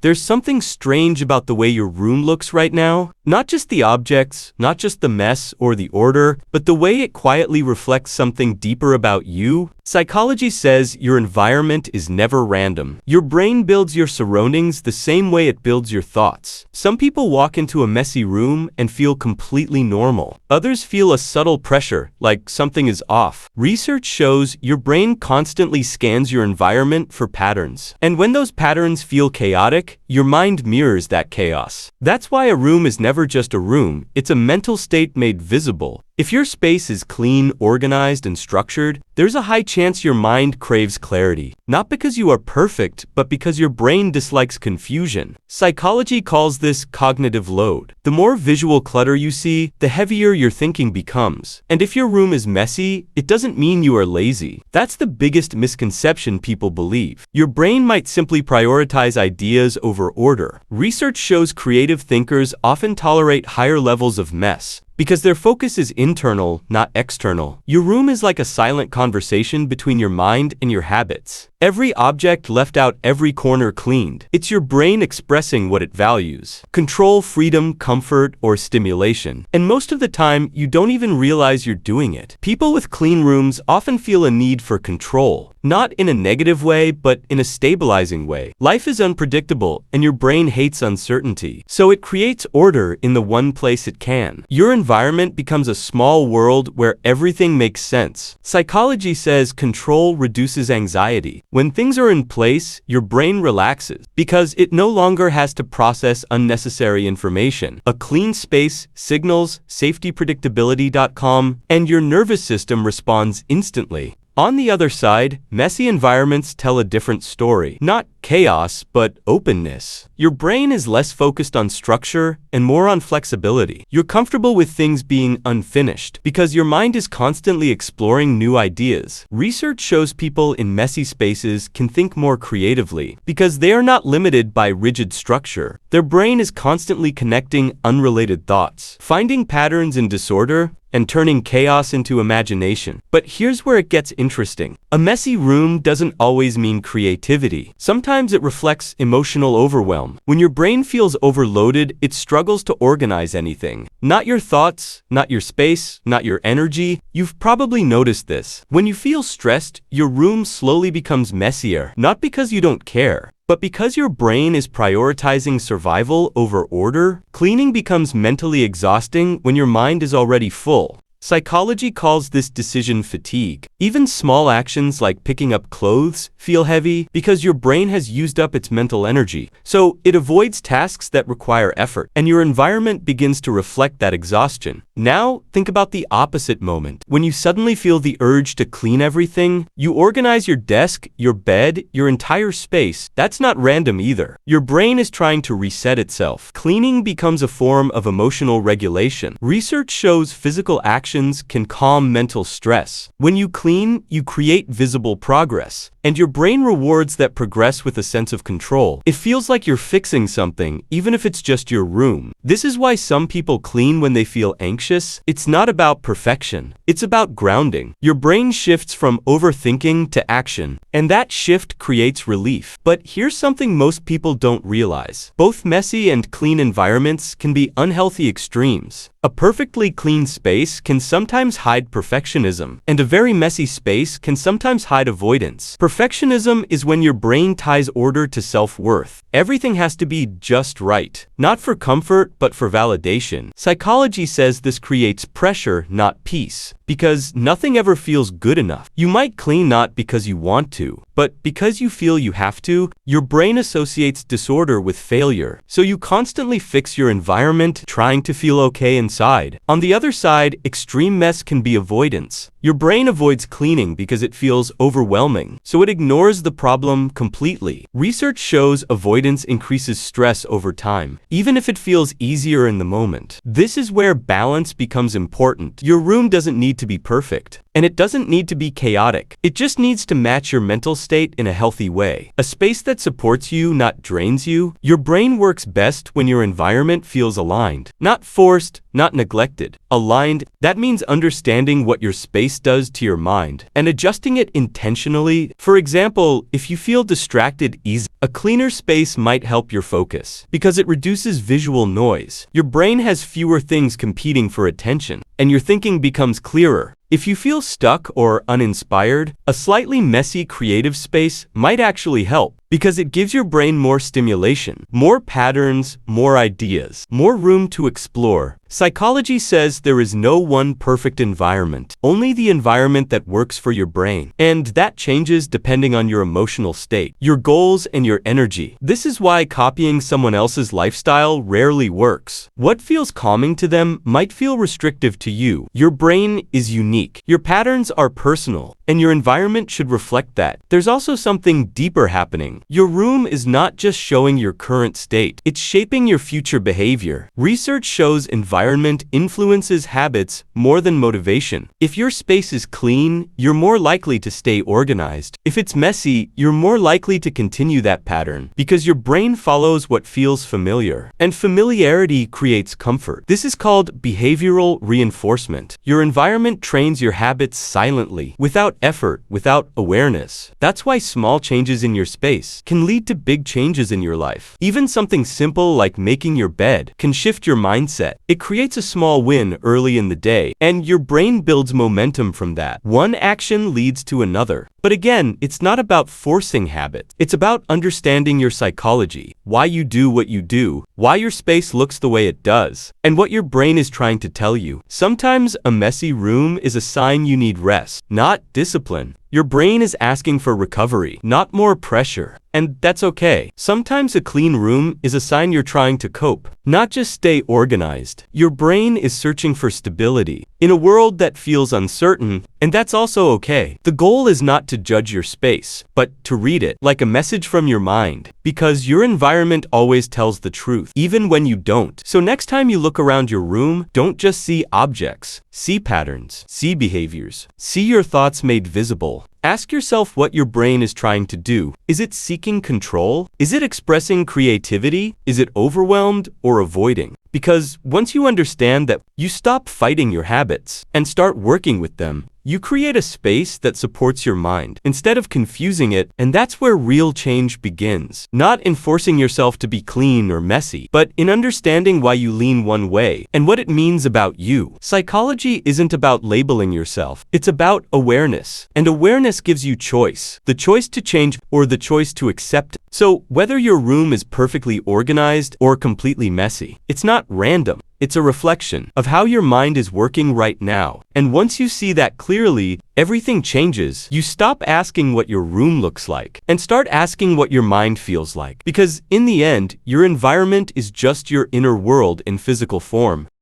There's something strange about the way your room looks right now. Not just the objects, not just the mess or the order, but the way it quietly reflects something deeper about you. Psychology says your environment is never random. Your brain builds your surroundings the same way it builds your thoughts. Some people walk into a messy room and feel completely normal. Others feel a subtle pressure, like something is off. Research shows your brain constantly scans your environment for patterns. And when those patterns feel chaotic, your mind mirrors that chaos. That's why a room is never just a room, it's a mental state made visible. If your space is clean, organized, and structured, there's a high chance your mind craves clarity. Not because you are perfect, but because your brain dislikes confusion. Psychology calls this cognitive load. The more visual clutter you see, the heavier your thinking becomes. And if your room is messy, it doesn't mean you are lazy. That's the biggest misconception people believe. Your brain might simply prioritize ideas over order. Research shows creative thinkers often tolerate higher levels of mess, because their focus is internal, not external. Your room is like a silent conversation between your mind and your habits. Every object left out, every corner cleaned. It's your brain expressing what it values: control, freedom, comfort, or stimulation. And most of the time, you don't even realize you're doing it. People with clean rooms often feel a need for control. Not in a negative way, but in a stabilizing way. Life is unpredictable, and your brain hates uncertainty. So it creates order in the one place it can. Your environment becomes a small world where everything makes sense. Psychology says control reduces anxiety. When things are in place, your brain relaxes because it no longer has to process unnecessary information. A clean space signals safetypredictability.com, and your nervous system responds instantly. On the other side, messy environments tell a different story. Not chaos, but openness. Your brain is less focused on structure and more on flexibility. You're comfortable with things being unfinished because your mind is constantly exploring new ideas. Research shows people in messy spaces can think more creatively because they are not limited by rigid structure. Their brain is constantly connecting unrelated thoughts, finding patterns in disorder, and turning chaos into imagination. But here's where it gets interesting. A messy room doesn't always mean creativity. Sometimes it reflects emotional overwhelm. When your brain feels overloaded, it struggles to organize anything. Not your thoughts, not your space, not your energy. You've probably noticed this. When you feel stressed, your room slowly becomes messier, not because you don't care, but because your brain is prioritizing survival over order. Cleaning becomes mentally exhausting when your mind is already full. Psychology calls this decision fatigue. Even small actions like picking up clothes feel heavy because your brain has used up its mental energy. So it avoids tasks that require effort, and your environment begins to reflect that exhaustion. Now, think about the opposite moment. When you suddenly feel the urge to clean everything, you organize your desk, your bed, your entire space. That's not random either. Your brain is trying to reset itself. Cleaning becomes a form of emotional regulation. Research shows physical actions can calm mental stress. When you clean, you create visible progress, and your brain rewards that progress with a sense of control. It feels like you're fixing something, even if it's just your room. This is why some people clean when they feel anxious. It's not about perfection. It's about grounding. Your brain shifts from overthinking to action, and that shift creates relief. But here's something most people don't realize. Both messy and clean environments can be unhealthy extremes. A perfectly clean space can sometimes hide perfectionism, and a very messy space can sometimes hide avoidance. Perfectionism is when your brain ties order to self-worth. Everything has to be just right, not for comfort, but for validation. Psychology says this creates pressure, not peace, because nothing ever feels good enough. You might clean not because you want to, but because you feel you have to. Your brain associates disorder with failure, so you constantly fix your environment, trying to feel okay inside. On the other side, extreme mess can be avoidance. Your brain avoids cleaning because it feels overwhelming, so it ignores the problem completely. Research shows avoidance increases stress over time, even if it feels easier in the moment. This is where balance becomes important. Your room doesn't need need to be perfect. And it doesn't need to be chaotic. It just needs to match your mental state in a healthy way. A space that supports you, not drains you. Your brain works best when your environment feels aligned. Not forced, not neglected. Aligned, that means understanding what your space does to your mind and adjusting it intentionally. For example, if you feel distracted easily, a cleaner space might help your focus because it reduces visual noise. Your brain has fewer things competing for attention, and your thinking becomes clearer. If you feel stuck or uninspired, a slightly messy creative space might actually help because it gives your brain more stimulation, more patterns, more ideas, more room to explore. Psychology says there is no one perfect environment, only the environment that works for your brain. And that changes depending on your emotional state, your goals, and your energy. This is why copying someone else's lifestyle rarely works. What feels calming to them might feel restrictive to you. Your brain is unique. Your patterns are personal, and your environment should reflect that. There's also something deeper happening. Your room is not just showing your current state, it's shaping your future behavior. Research shows environment influences habits more than motivation. If your space is clean, you're more likely to stay organized. If it's messy, you're more likely to continue that pattern because your brain follows what feels familiar. And familiarity creates comfort. This is called behavioral reinforcement. Your environment trains your habits silently, without effort, without awareness. That's why small changes in your space can lead to big changes in your life. Even something simple like making your bed can shift your mindset. It creates a small win early in the day, and your brain builds momentum from that. One action leads to another. But again, it's not about forcing habits. It's about understanding your psychology, why you do what you do, why your space looks the way it does, and what your brain is trying to tell you. Sometimes a messy room is a sign you need rest, not discipline. Your brain is asking for recovery, not more pressure. And that's okay. Sometimes a clean room is a sign you're trying to cope, not just stay organized. Your brain is searching for stability in a world that feels uncertain, and that's also okay. The goal is not to judge your space, but to read it like a message from your mind, because your environment always tells the truth, even when you don't. So next time you look around your room, don't just see objects, see patterns, see behaviors, see your thoughts made visible. Ask yourself what your brain is trying to do. Is it seeking control? Is it expressing creativity? Is it overwhelmed or avoiding? Because once you understand that, you stop fighting your habits and start working with them. You create a space that supports your mind instead of confusing it, and that's where real change begins. Not in forcing yourself to be clean or messy, but in understanding why you lean one way and what it means about you. Psychology isn't about labeling yourself. It's about awareness. And awareness gives you choice. The choice to change or the choice to accept. So whether your room is perfectly organized or completely messy, it's not random. It's a reflection of how your mind is working right now. And once you see that clearly, everything changes. You stop asking what your room looks like and start asking what your mind feels like. Because in the end, your environment is just your inner world in physical form.